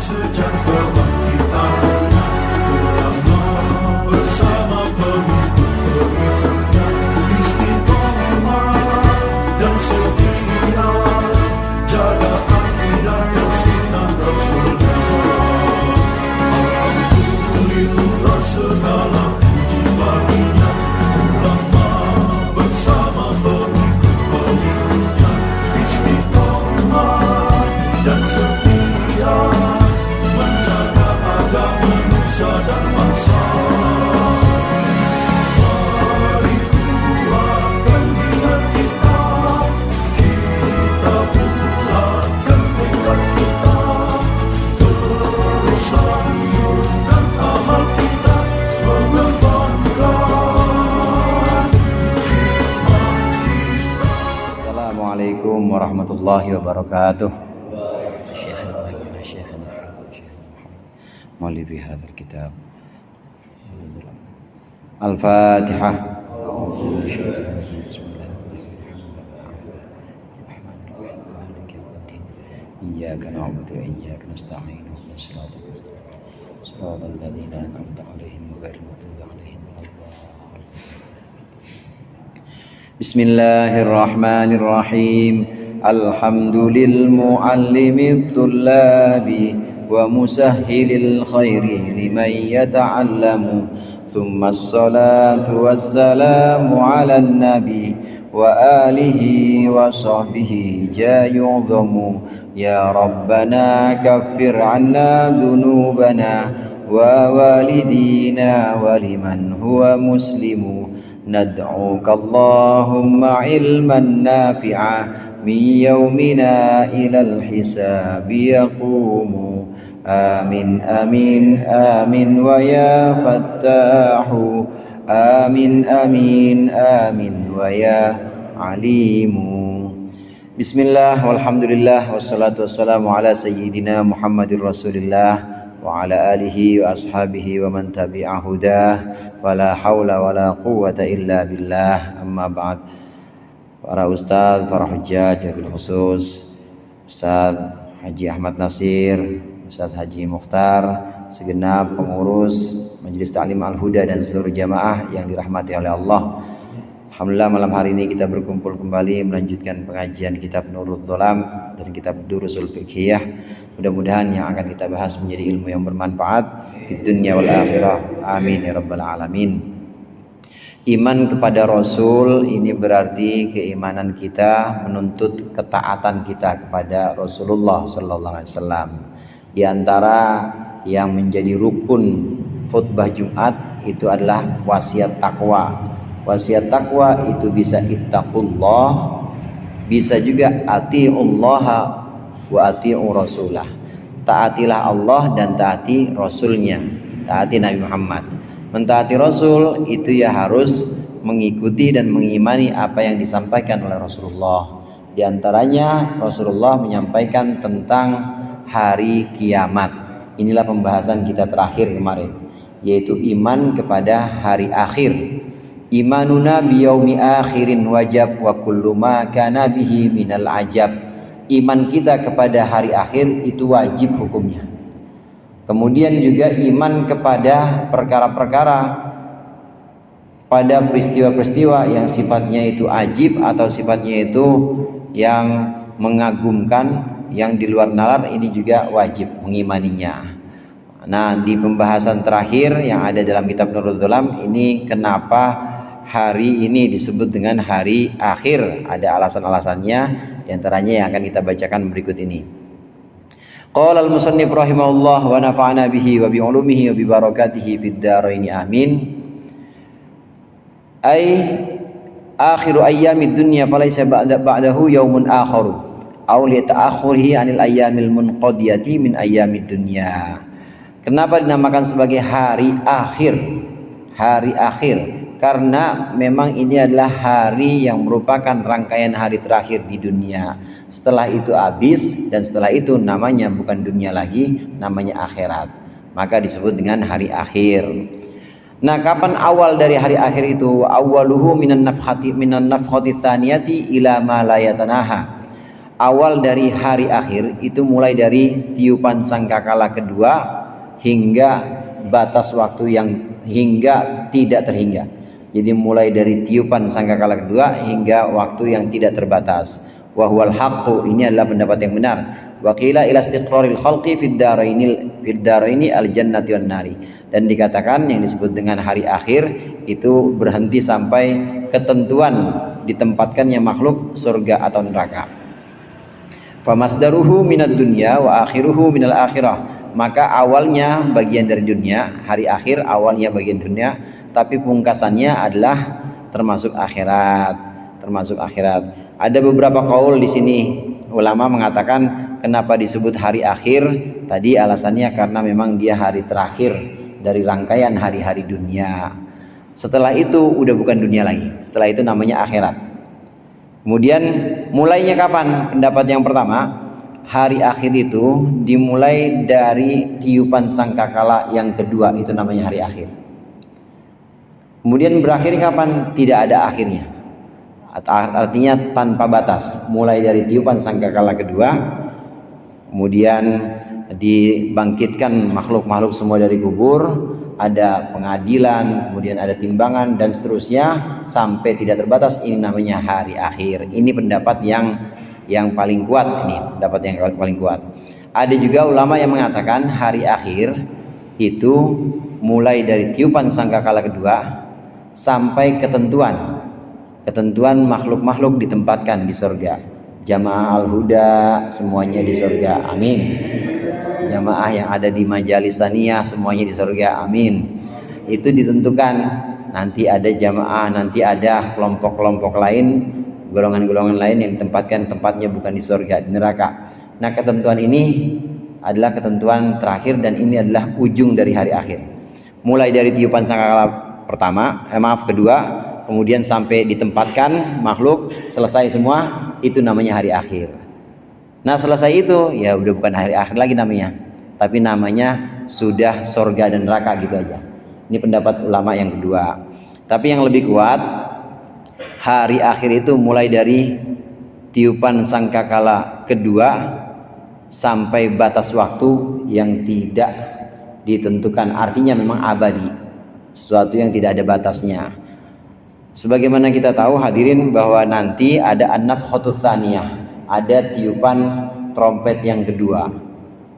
sejak kebangkitan ulama bersama pengikut-pengikutnya istiqomah dan setia jaga akidah dan sunnah Rasulullah. Alhamdulillah segala puji baginya ulama bersama pengikut-pengikutnya istiqomah dan setia menjaga agama nusa dan bangsa. Mari kuatkan niat kita, kita bulatkan tekad kita, terus lanjutkan amal kita, mengembangkan hikmah kita. Assalamualaikum warahmatullahi wabarakatuh. مؤلف هذا الكتاب الفاتحة. إياك نعبد وإياك نستعين اهدنا الصراط المستقيم صراط الذين أنعمت عليهم غير المغضوب عليهم ولا الضالين. بسم الله الرحمن الرحيم. الحمد للمعلم الطلاب ومسهل الخير لمن يتعلم ثم الصلاة والسلام على النبي وآله وصحبه جاء يعظم. يا ربنا كفر عنا ذنوبنا ووالدينا ولمن هو مسلم. ندعوك اللهم علما نافعا من يومنا إلى الحساب يقوم. آمين آمين آمين ويا فتاح. آمين آمين آمين ويا عليم. بسم الله والحمد لله والصلاة والسلام على سيدنا محمد رسول الله وعلى آله وأصحابه ومن تبع هداه ولا حول ولا قوة إلا بالله. أما بعد. Para ustadz, para hujjaj, wabil khusus Ustadz Haji Ahmad Nasir, Ustadz Haji Mukhtar, segenap pengurus Majelis Ta'lim Al-Huda dan seluruh jamaah yang dirahmati oleh Allah. Alhamdulillah malam hari ini kita berkumpul kembali melanjutkan pengajian kitab Nurul Dholam dan kitab Durusul Fiqhiyah. Mudah-mudahan yang akan kita bahas menjadi ilmu yang bermanfaat di dunia wal akhirah. Amin ya rabbal alamin. Iman kepada Rasul ini berarti keimanan kita menuntut ketaatan kita kepada Rasulullah Sallallahu Alaihi Wasallam. Di antara yang menjadi rukun khutbah Jumat itu adalah wasiat takwa. Wasiat takwa itu bisa ittaqullah, bisa juga atiullaha wa atiu rasulah. Taatilah Allah dan taati Rasulnya, taati Nabi Muhammad. Mentaati Rasul itu ya harus mengikuti dan mengimani apa yang disampaikan oleh Rasulullah. Di antaranya Rasulullah menyampaikan tentang hari kiamat. Inilah pembahasan kita terakhir kemarin, yaitu iman kepada hari akhir. Imanuna biyaumi akhirin wajib wa kullu ma kana bihi minal ajab. Iman kita kepada hari akhir itu wajib hukumnya. Kemudian juga iman kepada perkara-perkara, pada peristiwa-peristiwa yang sifatnya itu ajib atau sifatnya itu yang mengagumkan, yang di luar nalar, ini juga wajib mengimaninya. Nah, di pembahasan terakhir yang ada dalam kitab Nurul Dholam ini, kenapa hari ini disebut dengan hari akhir? Ada alasan-alasannya, di antaranya yang akan kita bacakan berikut ini. Qala al-musannif rahimahullah wa nafa'ana bihi wa bi ulumihi wa bi barakatihi fid dharain amin. Ay akhiru ayyamid dunya falaysa ba'dahu yaumun akharu aw li ta'akhurihi 'anil ayyamil munqadiyati min ayyamid dunya. Kenapa dinamakan sebagai hari akhir? Hari akhir karena memang ini adalah hari yang merupakan rangkaian hari terakhir di dunia. Setelah itu habis, dan setelah itu namanya bukan dunia lagi, namanya akhirat. Maka disebut dengan hari akhir. Nah, kapan awal dari hari akhir itu? Awaluhu minan nafkhati tsaniyati ila ma la yatanaha. awal dari hari akhir itu mulai dari tiupan sangkakala kedua hingga batas waktu yang hingga tidak terhingga. Jadi mulai dari tiupan sangkakala kedua hingga waktu yang tidak terbatas. Wa huwal haqqu, ini adalah pendapat yang benar. Wa qila ila istiqraril khalqi fid daraini al jannati wan nari. Dan dikatakan yang disebut dengan hari akhir itu berhenti sampai ketentuan ditempatkannya makhluk surga atau neraka. Famasdaruhu minad dunya wa akhiruhu minal akhirah. Maka awalnya bagian dari dunia, hari akhir awalnya bagian dunia, tapi pungkasannya adalah termasuk akhirat, Ada beberapa qaul di sini, ulama mengatakan kenapa disebut hari akhir? Tadi alasannya karena memang dia hari terakhir dari rangkaian hari-hari dunia. Setelah itu udah bukan dunia lagi. Setelah itu namanya akhirat. Kemudian mulainya kapan? Pendapat yang pertama, hari akhir itu dimulai dari tiupan sangkakala yang kedua, itu namanya hari akhir. Kemudian berakhir kapan? Tidak ada akhirnya. Artinya tanpa batas. Mulai dari tiupan sangkakala kedua, kemudian dibangkitkan makhluk-makhluk semua dari kubur, ada pengadilan, kemudian ada timbangan dan seterusnya sampai tidak terbatas. Ini namanya hari akhir. Ini pendapat yang paling kuat, ini pendapat yang paling kuat. Ada juga ulama yang mengatakan hari akhir itu mulai dari tiupan sangkakala kedua sampai ketentuan makhluk-makhluk ditempatkan di surga. Jamaah al-huda semuanya di surga, amin. Jamaah yang ada di majalis saniyah semuanya di surga, amin. Itu ditentukan. Nanti ada jamaah, nanti ada kelompok-kelompok lain, golongan-golongan lain yang ditempatkan tempatnya bukan di surga, di neraka. Nah, ketentuan ini adalah ketentuan terakhir dan ini adalah ujung dari hari akhir. Mulai dari tiupan sangkakala kedua, kemudian sampai ditempatkan makhluk, selesai semua, itu namanya hari akhir. Nah, selesai itu ya udah bukan hari akhir lagi namanya, tapi namanya sudah surga dan neraka gitu aja. Ini pendapat ulama yang kedua. Tapi yang lebih kuat, hari akhir itu mulai dari tiupan sangkakala kedua sampai batas waktu yang tidak ditentukan, artinya memang abadi, sesuatu yang tidak ada batasnya. Sebagaimana kita tahu hadirin bahwa nanti ada an-nafkhatus tsaniyah, ada tiupan trompet yang kedua.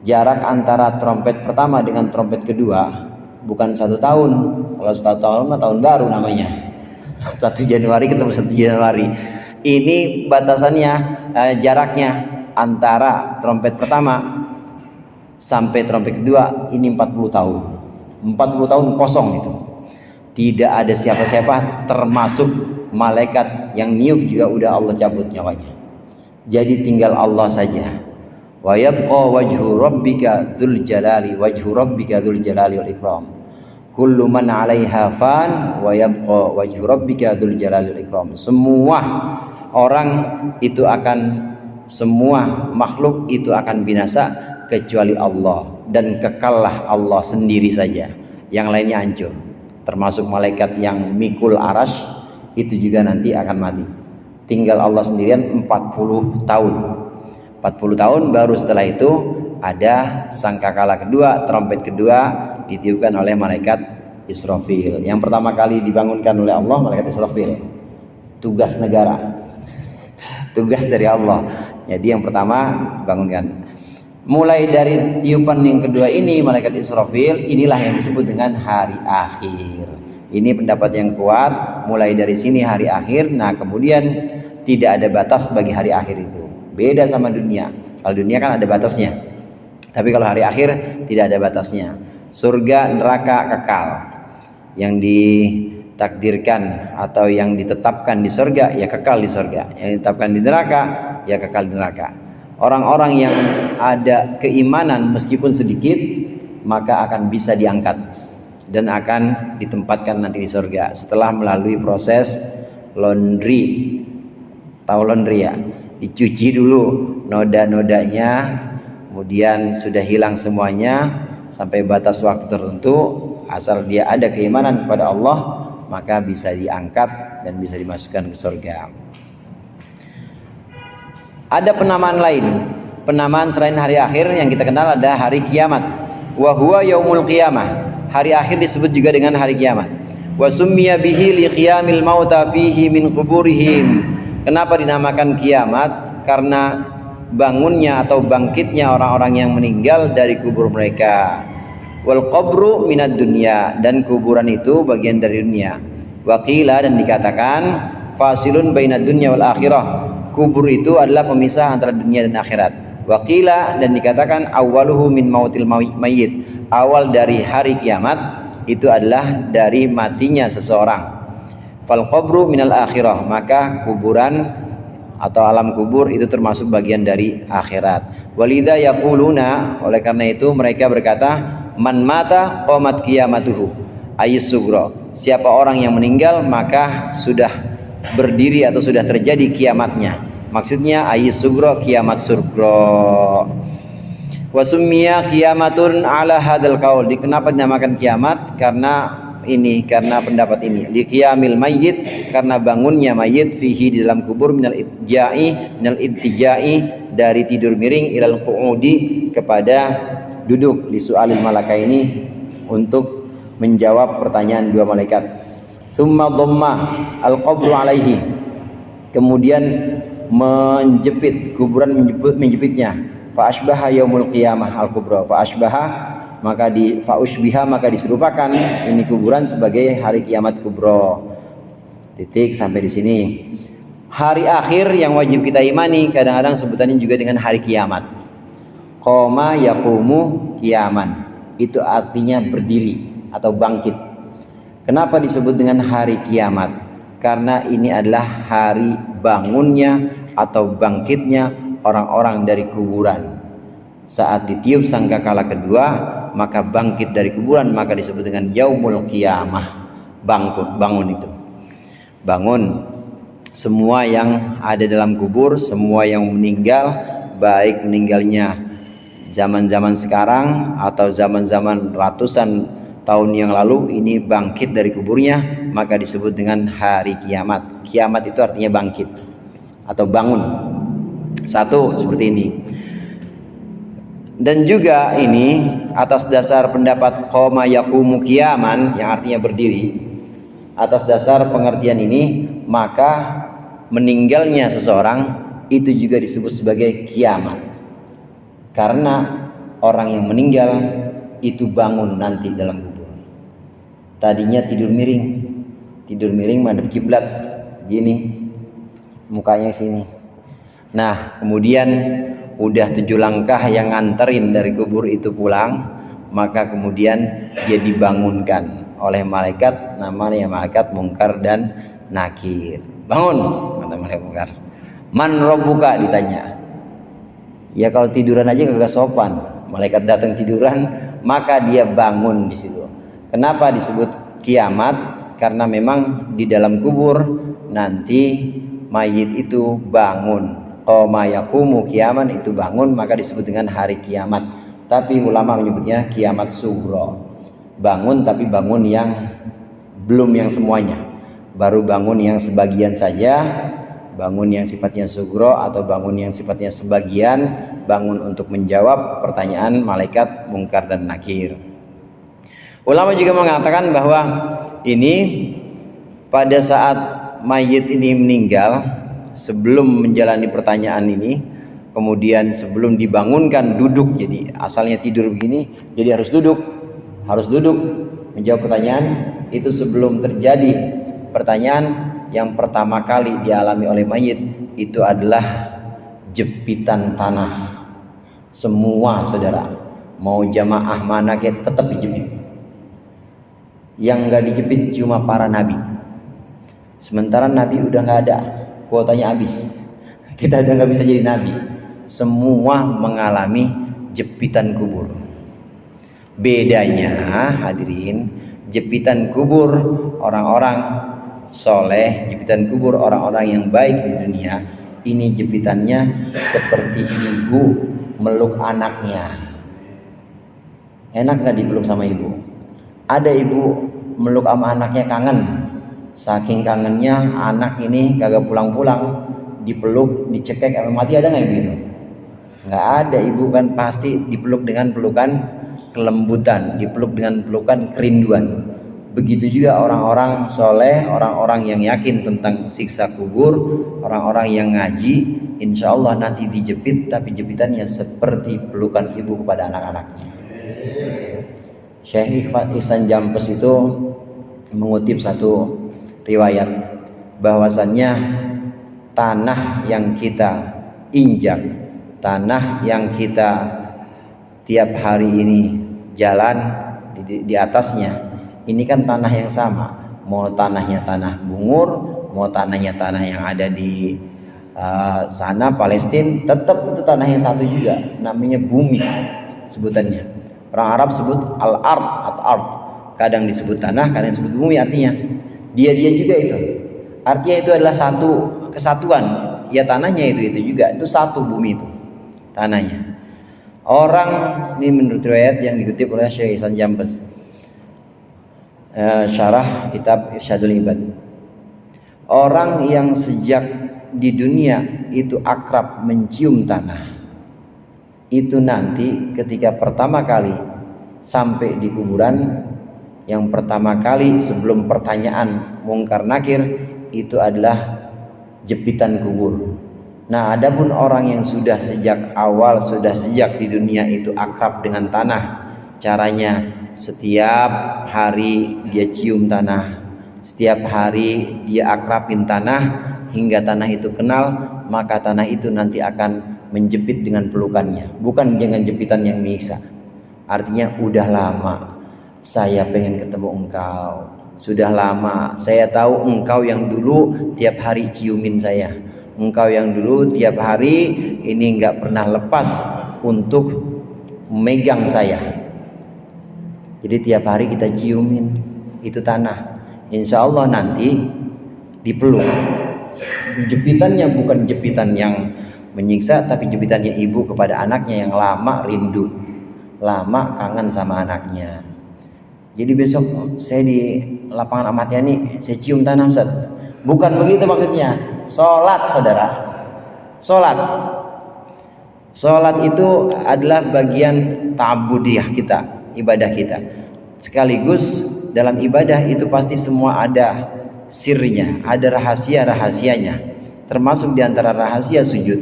Jarak antara trompet pertama dengan trompet kedua bukan 1 tahun. Kalau 1 tahun mah tahun baru namanya. 1 Januari ketemu 1 Januari. Ini batasannya, jaraknya antara trompet pertama sampai trompet kedua ini 40 tahun. 40 tahun kosong itu. Tidak ada siapa-siapa termasuk malaikat yang niup juga udah Allah cabut nyawanya. Jadi tinggal Allah saja. Wa yabqa wajhu rabbika dzul jalali wal ikram. Kullu man 'alaiha fan wa yabqa wajhu rabbika dzul jalali wal ikram. Semua orang itu semua makhluk itu akan binasa kecuali Allah, dan kekallah Allah sendiri saja. Yang lainnya hancur. Termasuk malaikat yang mikul arash itu juga nanti akan mati. Tinggal Allah sendirian 40 tahun. 40 tahun baru setelah itu ada sangkakala kedua, trompet kedua ditiupkan oleh malaikat Israfil. Yang pertama kali dibangunkan oleh Allah malaikat Israfil. Tugas negara. Tugas dari Allah. Jadi yang pertama bangunkan. Mulai dari tiupan yang kedua ini malaikat Israfil, inilah yang disebut dengan hari akhir. Ini pendapat yang kuat. Mulai dari sini hari akhir. Nah, kemudian tidak ada batas bagi hari akhir itu. Beda sama dunia. Kalau dunia kan ada batasnya. Tapi kalau hari akhir tidak ada batasnya. Surga, neraka kekal. Yang ditakdirkan atau yang ditetapkan di surga ya kekal di surga. Yang ditetapkan di neraka ya kekal di neraka. Orang-orang yang ada keimanan meskipun sedikit maka akan bisa diangkat dan akan ditempatkan nanti di surga setelah melalui proses laundry. Tahu laundry ya? Dicuci dulu noda-nodanya, kemudian sudah hilang semuanya sampai batas waktu tertentu. Asal dia ada keimanan kepada Allah maka bisa diangkat dan bisa dimasukkan ke surga. Ada penamaan lain, penamaan selain hari akhir yang kita kenal ada hari kiamat. Wa huwa yaumul qiyamah. Hari akhir disebut juga dengan hari kiamat. Wa summiya bihi liqiyamil mauta fihi min quburihim. Kenapa dinamakan kiamat? Karena bangunnya atau bangkitnya orang-orang yang meninggal dari kubur mereka. Wal qabru minad dunya, dan kuburan itu bagian dari dunia. Waqila, dan dikatakan fasilun bainad dunya wal akhirah. Kubur itu adalah pemisah antara dunia dan akhirat. Waqila, dan dikatakan awwaluhu min mautil mayyit. Awal dari hari kiamat itu adalah dari matinya seseorang. Fal qabru minal akhirah, maka kuburan atau alam kubur itu termasuk bagian dari akhirat. Walidha yaquluna, oleh karena itu mereka berkata, man mata qamat qiyamatuhu ayis sugro. Siapa orang yang meninggal maka sudah berdiri atau sudah terjadi kiamatnya. Maksudnya ayis sugro, kiamat sugro. Wa summiya qiyamatun ala hadzal qaul. Kenapa dinamakan kiamat? Karena pendapat ini. Li qiyamil mayyit, karena bangunnya mayit fihi di dalam kubur minal ittija'i dari tidur miring ilal qu'udi kepada duduk, li su'alil malaka ini untuk menjawab pertanyaan dua malaikat. Tsumma dhamma al-qabru alaihi, kemudian menjepit kuburan, menjepitnya. Fa asbaha yaumul qiyamah al-kubra. Fa asbaha, maka maka diserupakan ini kuburan sebagai hari kiamat kubro. Titik sampai di sini. Hari akhir yang wajib kita imani kadang-kadang sebutannya juga dengan hari kiamat. Qoma yaqumu qiyaman, itu artinya berdiri atau bangkit. Kenapa disebut dengan hari kiamat? Karena ini adalah hari bangunnya atau bangkitnya orang-orang dari kuburan. Saat ditiup sangkakala kedua, maka bangkit dari kuburan, maka disebut dengan yaumul qiyamah. Bangun itu. Bangun semua yang ada dalam kubur, semua yang meninggal, baik meninggalnya zaman-zaman sekarang atau zaman-zaman ratusan tahun yang lalu, ini bangkit dari kuburnya, maka disebut dengan hari kiamat. Kiamat itu artinya bangkit atau bangun. Satu seperti ini. Dan juga ini atas dasar pendapat qoma yaqumu qiyaman yang artinya berdiri. Atas dasar pengertian ini, maka meninggalnya seseorang itu juga disebut sebagai kiamat. Karena orang yang meninggal itu bangun nanti dalam kubur. Tadinya tidur miring madhep kiblat, gini, mukanya sini. Nah, kemudian udah 7 langkah yang nganterin dari kubur itu pulang, maka kemudian dia dibangunkan oleh malaikat, namanya malaikat Munkar dan Nakir. Bangun, kata malaikat Munkar. Man rabbuka, ditanya. Ya kalau tiduran aja kagak sopan. Malaikat datang tiduran, maka dia bangun di situ. Kenapa disebut kiamat? Karena memang di dalam kubur nanti mayit itu bangun. Qoma yaqumu qiyaman, itu bangun, maka disebut dengan hari kiamat. Tapi ulama menyebutnya kiamat sugro. Bangun, tapi bangun yang belum yang semuanya. Baru bangun yang sebagian saja, bangun yang sifatnya sugro atau bangun yang sifatnya sebagian, bangun untuk menjawab pertanyaan malaikat Munkar dan Nakir. Ulama juga mengatakan bahwa ini pada saat mayit ini meninggal, sebelum menjalani pertanyaan ini, kemudian sebelum dibangunkan duduk, jadi asalnya tidur begini, jadi harus duduk menjawab pertanyaan itu. Sebelum terjadi pertanyaan, yang pertama kali dialami oleh mayit itu adalah jepitan tanah. Semua saudara, mau jamaah mana tetap dijepit. Yang nggak dijepit cuma para nabi. Sementara nabi udah nggak ada, kuotanya habis, kita udah nggak bisa jadi nabi. Semua mengalami jepitan kubur. Bedanya hadirin, jepitan kubur orang-orang soleh, jepitan kubur orang-orang yang baik di dunia, ini jepitannya seperti ibu meluk anaknya. Enak nggak dipeluk sama ibu? Ada ibu meluk sama anaknya kangen. Saking kangennya anak ini kagak pulang-pulang, dipeluk, dicekek sampai mati, ada nggak yang begitu? Nggak ada. Ibu kan pasti dipeluk dengan pelukan kelembutan, dipeluk dengan pelukan kerinduan. Begitu juga orang-orang soleh, orang-orang yang yakin tentang siksa kubur, orang-orang yang ngaji, insya Allah nanti dijepit, tapi jepitannya seperti pelukan ibu kepada anak-anaknya. Syekh Ihsan Jampes itu mengutip satu riwayat bahwasannya tanah yang kita injak, tanah yang kita tiap hari ini jalan di atasnya, ini kan tanah yang sama. Mau tanahnya tanah Bungur, mau tanahnya tanah yang ada di sana Palestina, tetap itu tanah yang satu juga, namanya bumi sebutannya. Orang Arab sebut al-ard atau ard, kadang disebut tanah, kadang disebut bumi. Artinya dia juga itu, artinya itu adalah satu kesatuan. Ya tanahnya itu juga, itu satu bumi itu tanahnya. Orang ini menurut riwayat yang dikutip oleh Syekh Ihsan Jampes, syarah kitab Irsyadul Ibad, orang yang sejak di dunia itu akrab mencium tanah, itu nanti ketika pertama kali sampai di kuburan, yang pertama kali sebelum pertanyaan mungkar nakir itu adalah jepitan kubur. Nah, adapun orang yang sudah sejak awal, sudah sejak di dunia itu akrab dengan tanah, caranya setiap hari dia cium tanah, setiap hari dia akrabin tanah hingga tanah itu kenal, maka tanah itu nanti akan menjepit dengan pelukannya, bukan dengan jepitan yang menyiksa. Artinya udah lama saya pengen ketemu engkau, sudah lama saya tahu engkau yang dulu tiap hari ciumin saya, engkau yang dulu tiap hari ini nggak pernah lepas untuk memegang saya. Jadi tiap hari kita ciumin itu tanah, insya Allah nanti dipeluk. Jepitannya bukan jepitan yang menyiksa, tapi jepitannya ibu kepada anaknya yang lama rindu, lama kangen sama anaknya. Jadi besok saya di lapangan Ahmad Yani, saya cium tanah Ustaz. Bukan begitu maksudnya. Sholat saudara, sholat itu adalah bagian ta'budiyah kita, ibadah kita. Sekaligus dalam ibadah itu pasti semua ada sirnya, ada rahasia-rahasianya. Termasuk diantara rahasia sujud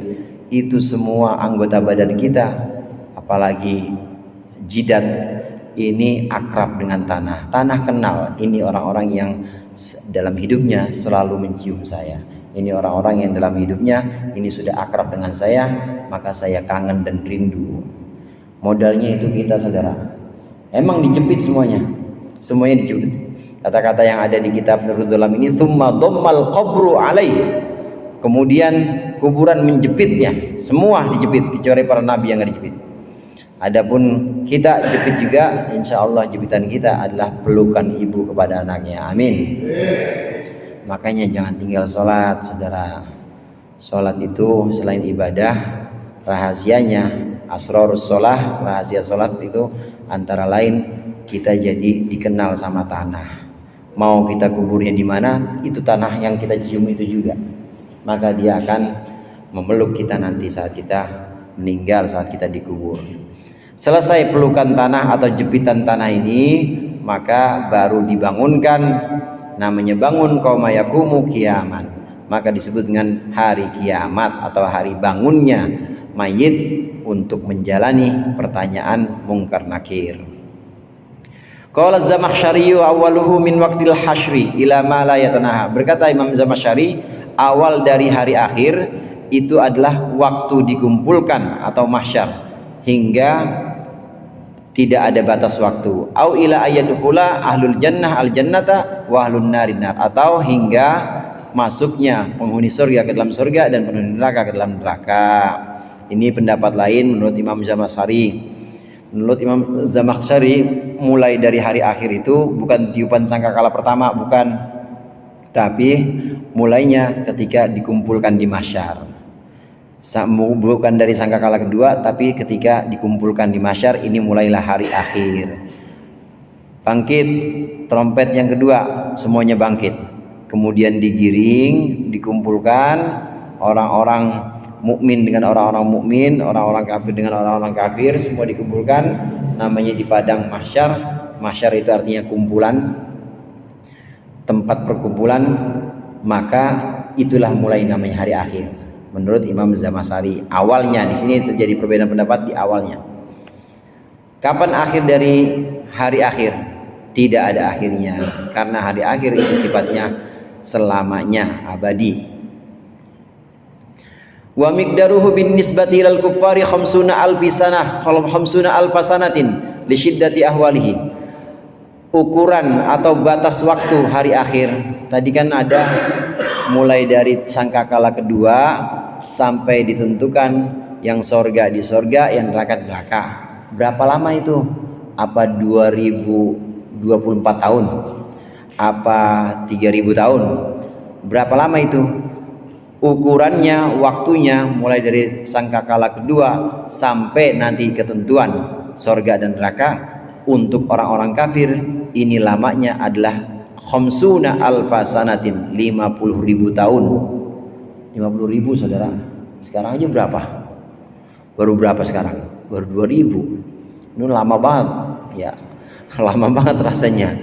itu semua anggota badan kita, apalagi jidat ini akrab dengan tanah. Tanah kenal, ini orang-orang yang dalam hidupnya selalu mencium saya. Ini orang-orang yang dalam hidupnya ini sudah akrab dengan saya, maka saya kangen dan rindu. Modalnya itu kita saudara. Emang dijepit semuanya dijepit. Kata-kata yang ada di kitab Nurul Dhalam ini, tsumma dhammal qabru alaih, kemudian kuburan menjepitnya, semua dijepit kecuali para nabi yang enggak dijepit. Adapun kita jepit juga, insya Allah jepitan kita adalah pelukan ibu kepada anaknya. Amin. Makanya jangan tinggal sholat saudara. Sholat itu selain ibadah, rahasianya asrarus sholah, rahasia sholat itu antara lain kita jadi dikenal sama tanah. Mau kita kuburnya di mana, itu tanah yang kita cium itu juga. Maka dia akan memeluk kita nanti saat kita meninggal, saat kita dikubur. Selesai pelukan tanah atau jepitan tanah ini, maka baru dibangunkan, namanya bangun qauma yaqumu qiyaman. Maka disebut dengan hari kiamat atau hari bangunnya mayit untuk menjalani pertanyaan mungkar nakir. Qala Az-Zamakhsyari awwaluhu min waqtil hasyri ila ma la yatanaha. Berkata Imam Zamakhsyari, awal dari hari akhir itu adalah waktu dikumpulkan atau mahsyar hingga tidak ada batas waktu. Au ila ayadkhula ahlul jannah al jannata wa ahlun narin nar, atau hingga masuknya penghuni surga ke dalam surga dan penghuni neraka ke dalam neraka. Ini pendapat lain menurut Imam Zamakhsyari. Menurut Imam Zamakhsyari, mulai dari hari akhir itu bukan tiupan sangkakala pertama, bukan, tapi mulainya ketika dikumpulkan di mahsyar. Bukan dari sangkakala kedua, tapi ketika dikumpulkan di mahsyar, ini mulailah hari akhir. Bangkit trompet yang kedua, semuanya bangkit. Kemudian digiring, dikumpulkan orang-orang mukmin dengan orang-orang mukmin, orang-orang kafir dengan orang-orang kafir, semua dikumpulkan, namanya di padang mahsyar. Mahsyar itu artinya kumpulan, tempat perkumpulan, maka itulah mulai namanya hari akhir. Menurut Imam Zamasari, awalnya di sini terjadi perbedaan pendapat di awalnya. Kapan akhir dari hari akhir? Tidak ada akhirnya, karena hari akhir itu sifatnya selamanya, abadi. Wa miqdaruhu bin nisbati ilal kuffari 50 alfi sanah, 50 alfa sanatin li syiddati ahwalihi. Ukuran atau batas waktu hari akhir tadi kan ada mulai dari sangkakala kedua sampai ditentukan yang sorga di sorga, yang neraka di neraka. Berapa lama itu? Apa 2024 tahun? Apa 3000 tahun? Berapa lama itu? Ukurannya, waktunya mulai dari sangkakala kedua sampai nanti ketentuan sorga dan neraka. Untuk orang-orang kafir ini lamanya adalah khamsuna alfa sanatin, 50.000 tahun. 50.000 saudara. Sekarang aja berapa? Baru berapa sekarang? Baru 2000. Ini lama banget ya. Lama banget rasanya.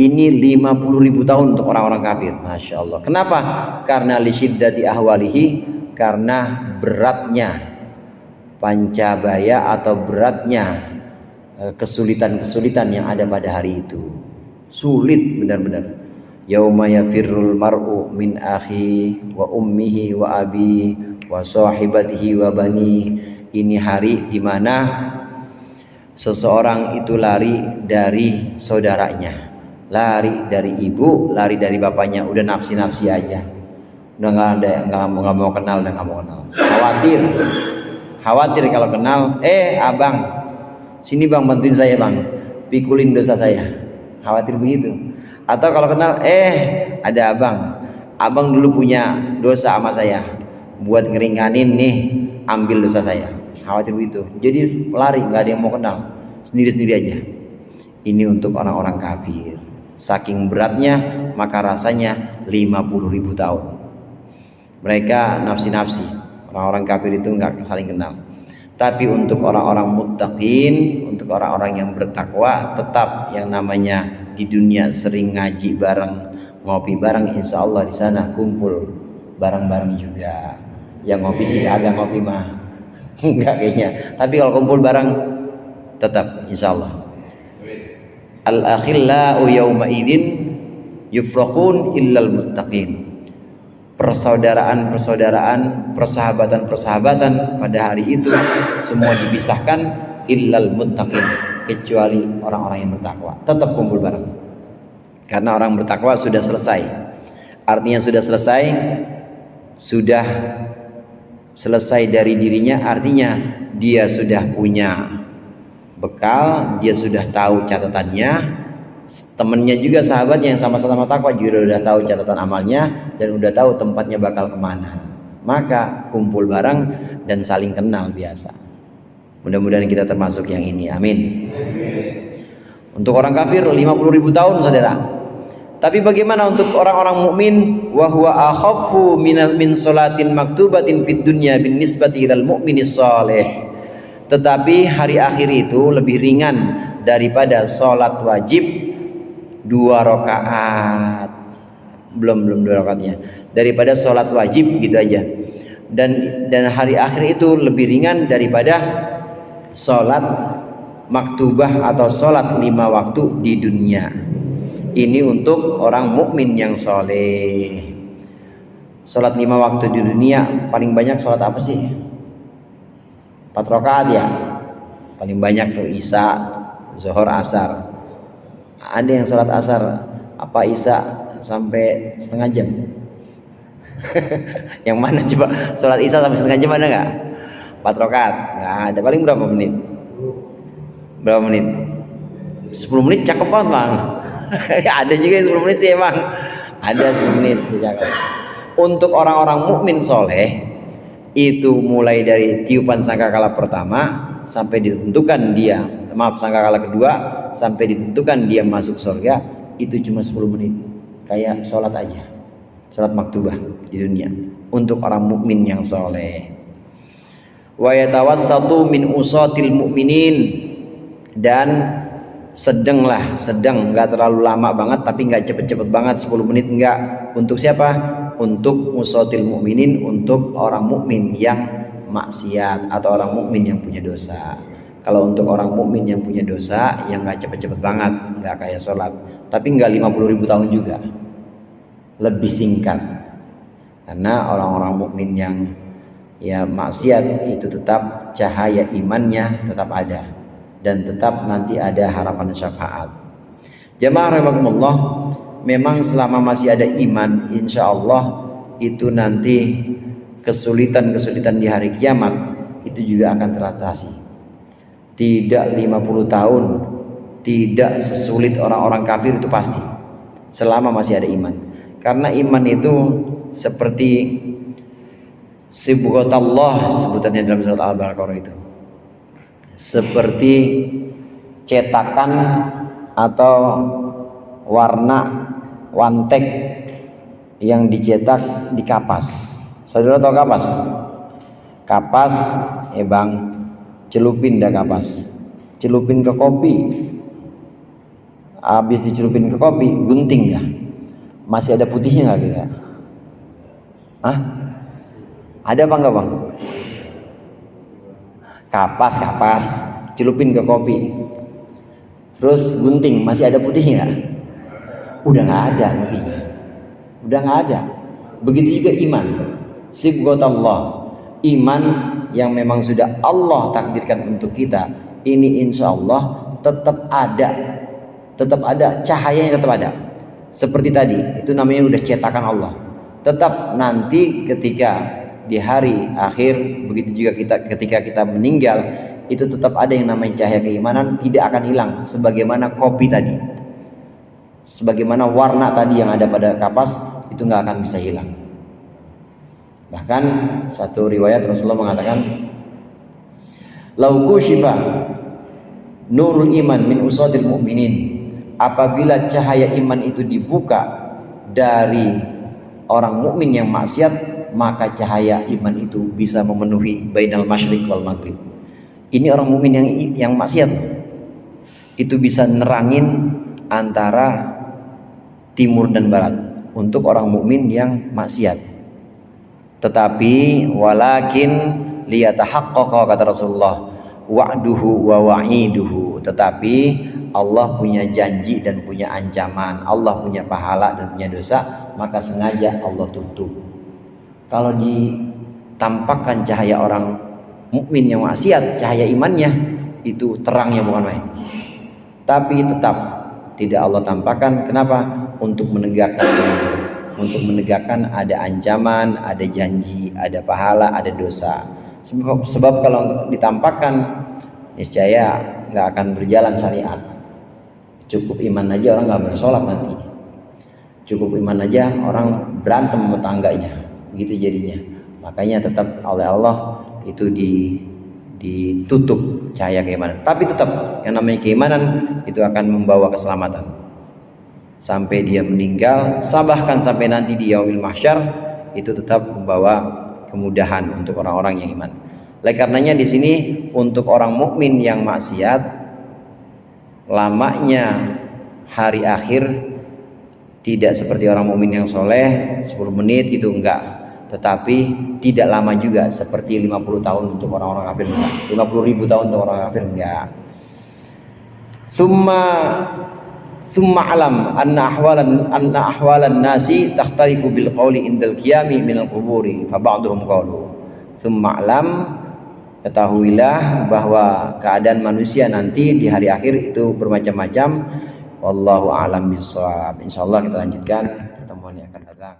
Ini 50.000 tahun untuk orang-orang kafir. Masya Allah. Kenapa? Karena li syiddati ahwalihi, karena beratnya pancabaya atau beratnya kesulitan-kesulitan yang ada pada hari itu. Sulit benar-benar. Yauma yafirrul mar'u min akhi wa ummihi wa abi wa sahibatihi wa bani. Ini hari di mana seseorang itu lari dari saudaranya, lari dari ibu, lari dari bapaknya. Udah nafsi-nafsi aja, udah nggak mau kenal, udah nggak mau kenal. Khawatir kalau kenal, abang sini bang, bantuin saya bang, pikulin dosa saya. Khawatir begitu. Atau kalau kenal, ada abang dulu punya dosa sama saya, buat ngeringanin nih, ambil dosa saya. Khawatir begitu. Jadi lari, nggak ada yang mau kenal, sendiri-sendiri aja. Ini untuk orang-orang kafir. Saking beratnya, maka rasanya 50.000 tahun. Mereka nafsi-nafsi. Orang-orang kafir itu nggak saling kenal. Tapi untuk orang-orang muttaqin, untuk orang-orang yang bertakwa, tetap yang namanya di dunia sering ngaji bareng, ngopi bareng, insya Allah di sana kumpul bareng-bareng juga. Yang ngopi sih agak ngopi mah enggak kayaknya. Tapi kalau kumpul bareng tetap insya Allah. Al-akhillau yawma idzin yufraqun illal muttaqin. Persaudaraan, persahabatan pada hari itu semua dipisahkan illal muttaqin, kecuali orang-orang yang bertakwa. Tetap kumpul bareng. Karena orang bertakwa sudah selesai. Artinya sudah selesai dari dirinya, artinya dia sudah punya bekal, dia sudah tahu catatannya. Temennya juga sahabatnya yang sama-sama takwa juga udah tahu catatan amalnya dan udah tahu tempatnya bakal kemana. Maka kumpul bareng dan saling kenal biasa. Mudah-mudahan kita termasuk yang ini. Amin. Untuk orang kafir 50.000 tahun saudara. Tapi bagaimana untuk orang-orang mukmin? Wa huwa akhaffu min salatin maktubatin fid dunya bin nisbati ilal mu'minis shalih. Tetapi hari akhir itu lebih ringan daripada salat wajib 2 rakaat. Belum 2 rakaatnya. Daripada salat wajib gitu aja. Dan hari akhir itu lebih ringan daripada salat maktubah atau salat 5 waktu di dunia. Ini untuk orang mukmin yang soleh. Salat 5 waktu di dunia paling banyak salat apa sih? 4 rakaat ya. Paling banyak tuh Isya, Zuhur, Asar. Ada yang salat asar apa Isya sampai setengah jam. Yang mana coba? Salat Isya sampai setengah jam ada nggak? 4 rakaat nggak ada. Paling berapa menit? Berapa menit? 10 menit cakep banget bang. Ada juga yang 10 menit sih emang. Ada 10 menit cakep. Untuk orang-orang mukmin soleh itu mulai dari tiupan sangkakala pertama sampai ditentukan dia, sangkakala kedua sampai ditentukan dia masuk surga, itu cuma 10 menit. Kayak sholat aja. salat maktubah di dunia untuk orang mukmin yang soleh. Wa yatawassatu min usatil mu'minin, dan sedang, nggak terlalu lama banget tapi nggak cepet-cepet banget 10 menit nggak. Untuk siapa? Untuk usatil mu'minin, untuk orang mukmin yang maksiat atau orang mukmin yang punya dosa. Kalau untuk orang mukmin yang punya dosa, yang nggak cepet-cepet banget, nggak kayak sholat, tapi nggak 50.000 tahun juga, lebih singkat. Karena orang-orang mukmin yang ya maksiat itu tetap cahaya imannya tetap ada, dan tetap nanti ada harapan syafaat. Jamaah rahimakumullah, memang selama masih ada iman, insya Allah itu nanti kesulitan-kesulitan di hari kiamat itu juga akan teratasi. Tidak 50 tahun, tidak sesulit orang-orang kafir, itu pasti, selama masih ada iman. Karena iman itu seperti sibghatallah, sebutannya dalam surat Al-Baqarah itu, seperti cetakan atau warna wantek yang dicetak di kapas. Saudara tahu kapas? Kapas, bang, celupin dah kapas, celupin ke kopi, habis dicelupin ke kopi, gunting dah, masih ada putihnya nggak kira? Hah? Ada apa enggak bang? Kapas, celupin ke kopi, terus gunting, masih ada putihnya nggak? Udah nggak ada putihnya, udah nggak ada. Begitu juga iman, sibghatallah, iman yang memang sudah Allah takdirkan untuk kita, ini insya Allah tetap ada, cahayanya tetap ada. Seperti tadi, itu namanya udah cetakan Allah. Tetap nanti ketika di hari akhir, begitu juga ketika kita meninggal, itu tetap ada yang namanya cahaya keimanan, tidak akan hilang. Sebagaimana kopi tadi, sebagaimana warna tadi yang ada pada kapas, itu nggak akan bisa hilang. Bahkan satu riwayat Rasulullah mengatakan, lauku syifa nurul iman min usadil mu'minin, apabila cahaya iman itu dibuka dari orang mukmin yang maksiat, maka cahaya iman itu bisa memenuhi bainal masyriq wal maghrib. Ini orang mukmin yang maksiat itu bisa nerangin antara timur dan barat untuk orang mukmin yang maksiat. Tetapi walakin liyatahaqqaqa, kata Rasulullah, wa'duhu wa wa'iduhu, tetapi Allah punya janji dan punya ancaman, Allah punya pahala dan punya dosa, maka sengaja Allah tutup. Kalau ditampakkan cahaya orang mukmin yang maksiat, cahaya imannya itu terangnya bukan main, tapi tetap tidak Allah tampakkan. Kenapa? Untuk menegakkan ada ancaman, ada janji, ada pahala, ada dosa. Sebab kalau ditampakkan, niscaya nggak akan berjalan syariat. Cukup iman aja orang nggak bersolat nanti. Cukup iman aja orang berantem sama tangganya, gitu jadinya. Makanya tetap oleh Allah itu ditutup cahaya keimanan. Tapi tetap yang namanya keimanan itu akan membawa keselamatan sampai dia meninggal, bahkan sampai nanti di yaumil mahsyar, itu tetap membawa kemudahan untuk orang-orang yang iman. Oleh karenanya di sini untuk orang mukmin yang maksiat, lamanya hari akhir tidak seperti orang mukmin yang soleh 10 menit gitu, enggak, tetapi tidak lama juga seperti 50 tahun untuk orang-orang kafir, enggak. 50.000 tahun untuk orang kafir, enggak. Summa alam anna ahwalan nasi takhtalifu bil qawli indal qiyami minal quburi fa ba'duhum qalu. Summa alam, ketahuilah bahwa keadaan manusia nanti di hari akhir itu bermacam-macam. Wallahu a'lam bishawab. Insyaallah kita lanjutkan pertemuan yang akan datang.